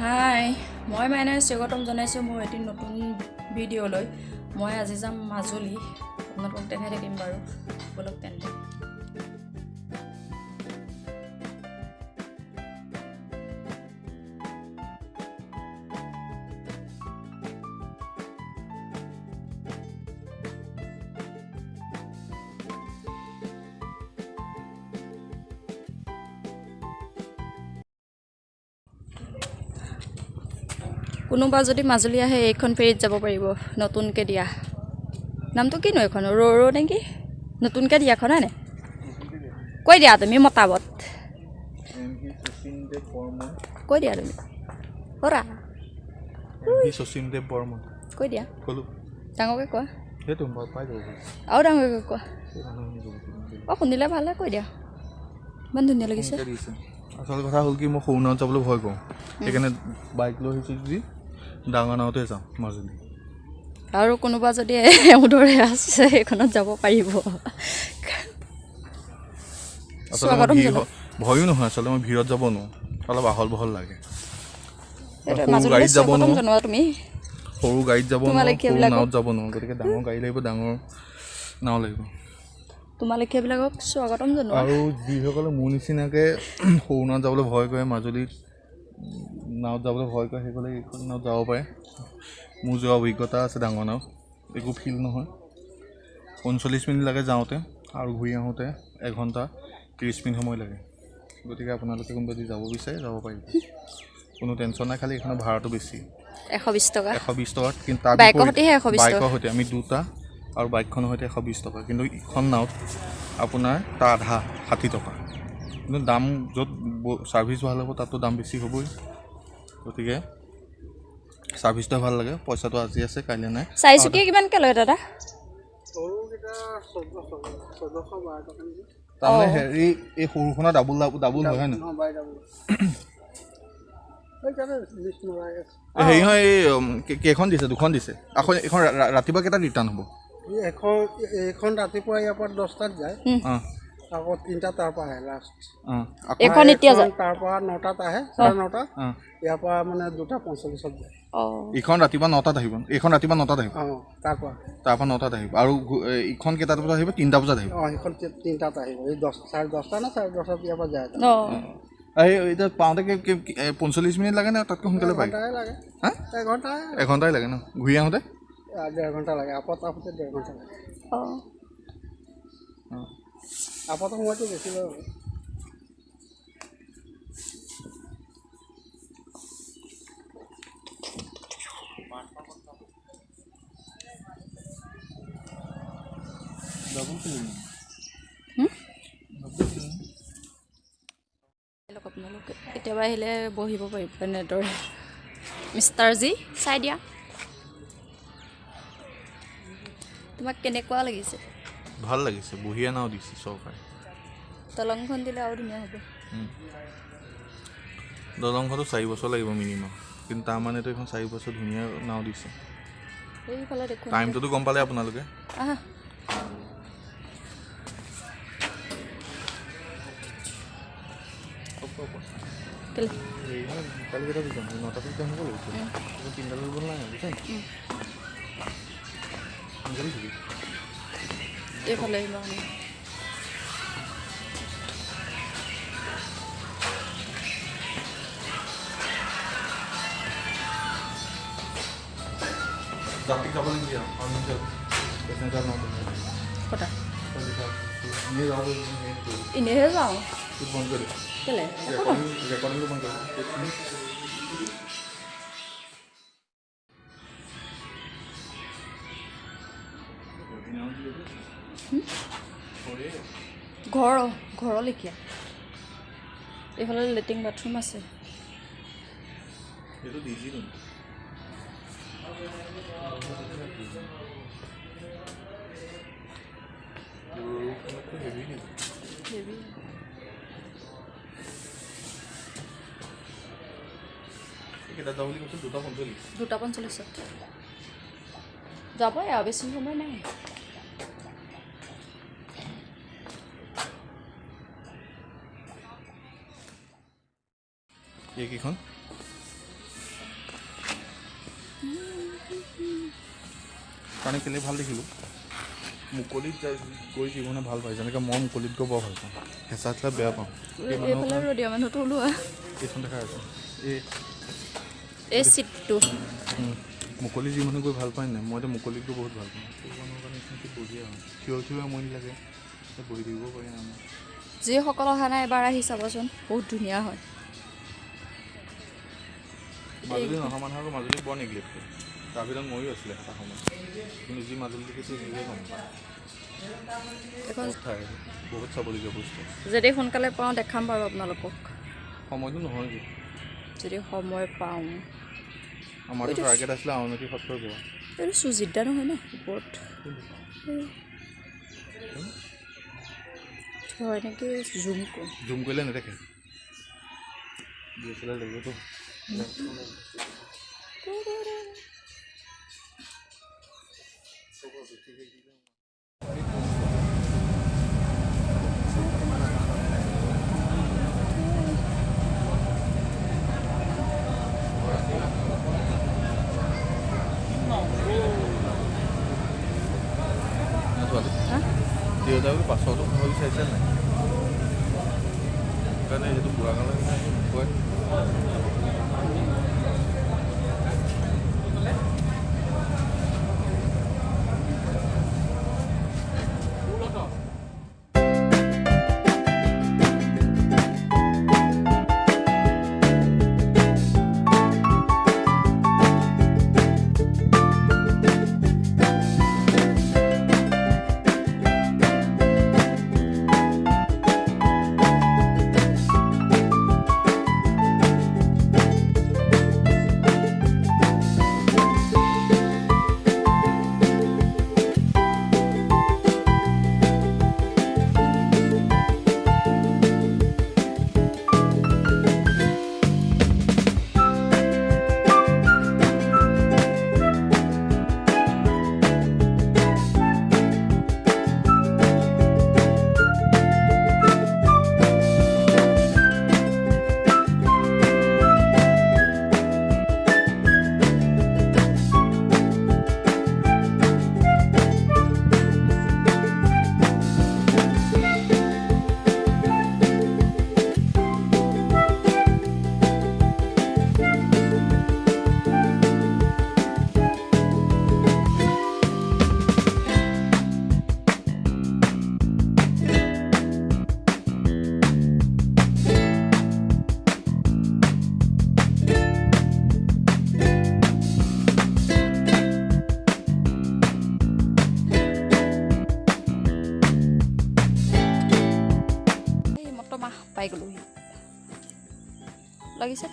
হাই মই মাইনাই স্বাগতম জনাইছোঁ মোৰ এটি নতুন ভিডিঅ'লৈ মই আজি যাম মাজুলী আপোনালোকক দেখাই থাকিম বাৰু বলক তেন্তে কোনোবা যদি মাজুলী আহে এইখন ফেৰীত যাব পাৰিব নতুনকৈ দিয়া নামটো কিনো এখন ৰ নেকি নতুনকৈ দিয়াখন হয়নে কৈ দিয়া তুমি মতাবত কৈ দিয়া তুমি কৰা শচীনদেৱ বৰ্মন কৈ দিয়া ক'লো ডাঙৰকৈ কোৱা সেইটো পাই যাব আৰু ডাঙৰকৈ কোৱা অঁ শুনিলে ভালে কৈ দিয়া ইমান ধুনীয়া লাগিছে আচল কথা হ'ল কি মই সৰু নাৱত যাবলৈ ভয় কৰোঁ সেইকাৰণে বাইক লৈ আহিছোঁ যদি ডাঙৰ নাৱতে যাওঁ মাজুলী আৰু কোনোবা যদি এওঁদৰে আছে সেইখনত যাব পাৰিব আচলতে ভয়ো নহয় আচলতে মই ভিৰত যাব নোৱাৰোঁ অলপ আহল বহল লাগে সৰু গাড়ীত যাব নোৱাৰোঁ তুমি সৰু গাড়ীত যাব নোৱাৰোঁ সৰু নাৱত যাব নোৱাৰোঁ গতিকে ডাঙৰ গাড়ী লাগিব ডাঙৰ নাও লাগিব তোমালোকে এইবিলাকক স্বাগতম জনোৱা আৰু যিসকলে মোৰ নিচিনাকৈ সৰু নাৱত যাবলৈ ভয় কৰে মাজুলীত নাৱত যাবলৈ ভয় কৰে সেইসকলে এইখন নাৱত যাব পাৰে মোৰ যোৱা অভিজ্ঞতা আছে ডাঙৰ নাও একো ফিল নহয় 45 মিনিট লাগে যাওঁতে আৰু ঘূৰি আহোঁতে 1 ঘণ্টা 30 মিনিট সময় লাগে গতিকে আপোনালোকে কোনোবা যদি যাব বিচাৰে যাব পাৰিব কোনো টেনশ্যন নাই খালি এইখনৰ ভাড়াটো বেছি 120 টকা 120 টকা কিন্তু তাৰ বাইকৰ সৈতে আমি দুটা আৰু বাইকখনৰ সৈতে 120 টকা কিন্তু ইখন নাৱত আপোনাৰ তাৰ আধা 60 টকা কিন্তু দাম য'ত ছাৰ্ভিচ ভাল হ'ব তাতো দাম বেছি হ'বই গতিকে ছাৰ্ভিচটো ভাল লাগে পইচাটো আজি আছে কাইলৈ নাই চাৰিচকীয়া কিমানকৈ লয় দাদা তাৰমানে হেৰি এই সৰুখনৰ ডাবুল হয় ন হেৰি হয় এই কেইখন দিছে দুখন দিছে আকৌ এইখন ৰাতিপুৱা কেইটাত ৰিটাৰ্ণ হ'ব এইখন ৰাতিপুৱা ইয়াৰ পৰা 10টাত যায় আকৌ 3টা তাৰ পৰা আহে লাষ্ট এখন এতিয়া যায় তাৰ পৰা 9টাত আহে 9:30 ইয়াৰ পৰা মানে 2:45 যায় এইখন ৰাতিপুৱা 9টাত আহিব এইখন ৰাতিপুৱা 9টাত আহিব তাৰ পৰা 9টাত আহিব আৰু ইখন কেইটা বজাত আহিব 3টা বজাত আহিব এইখন 3টাত আহিব এই 10:30 না 10:30 ইয়াৰ পৰা যায় এতিয়া পাওঁতে 45 মিনিট লাগে নে তাতকৈ সোনকালে পায় লাগে হা এঘণ্টাই লাগে ন ঘূৰি আহোঁতে 1.5 ঘণ্টা লাগে আপত 1.5 ঘণ্টা লাগে আপত সময়টো বেছি লয় আপোনালোকে কেতিয়াবা আহিলে বহিব পাৰিব এনেদৰে মিষ্টাৰ জি চাই দিয়া তোমাক কেনেকুৱা লাগিছে ভাল লাগিছে বঢ়িয়া নাও দিছে চৰকাৰে দলংখন দিলে আৰু ধুনীয়া হ'ব দলংখনটো 4 বছৰ লাগিব মিনিমাম কিন্তু তাৰমানেতো এখন 4 বছৰ ধুনীয়া নাও দিছে এইফালে দেখোন টাইমটোতো গম পালে আপোনালোকে আহা এইফালে এনেহে যাওঁ কেলে ঘৰৰ লেখীয়া এইফালে লেট্ৰিন বাথৰুম আছে দুটা 45 যাবই আৰু বেছি সময় নাই এইকেইখন কাৰণে কেলে ভাল দেখিলোঁ মুকলিত গৈ জীৱনে ভাল পায় যেনেকৈ মই মুকলিত গৈ বৰ ভাল পাওঁ হেঁচা ঠেলা বেয়া পাওঁ এইফালে ৰ'দীয়া মানুহটো ওলোৱা এইখন দেখা আছে এই চিটটো মুকলি যি মানুহ গৈ ভাল পায় নাই মইতো মুকলিত গৈ বহুত ভাল পাওঁ সেই মানুহৰ কাৰণে এইখন কি বঢ়িয়া হয় থিয় আমনি লাগে বহি থাকিব পাৰি আমাৰ যিসকল অহা নাই এবাৰ আহি চাবচোন বহুত ধুনীয়া হয় মাজুলী নহা মানুহ আকৌ মাজুলী বৰ নেগলেক্ট কৰে তাৰ ভিতৰত ময়ো আছিলে এটা সময়ত কিন্তু যি মাজুলী দেখিছোঁ নিজে গম পায় এখন ঠাই বহুত চাবলগীয়া বস্তু যদি সোনকালে পাওঁ দেখাম বাৰু আপোনালোকক সময়টো নহয় যে যদি সময় পাওঁ আমাৰতো টাৰ্গেট আছিলে আউনীআটী সত্ৰৰ যোৱা এইটো সুজিতদা নহয় নে ওপৰত হয় নেকি জুম কৰিলে নেদেখে DSLR লাগিবতো দেউতাকে পাছতো ভাবি চাইছে নাই সেইকাৰণে সেইটো বুঢ়া কালে কয় পাই গ'লোহি লাগিছে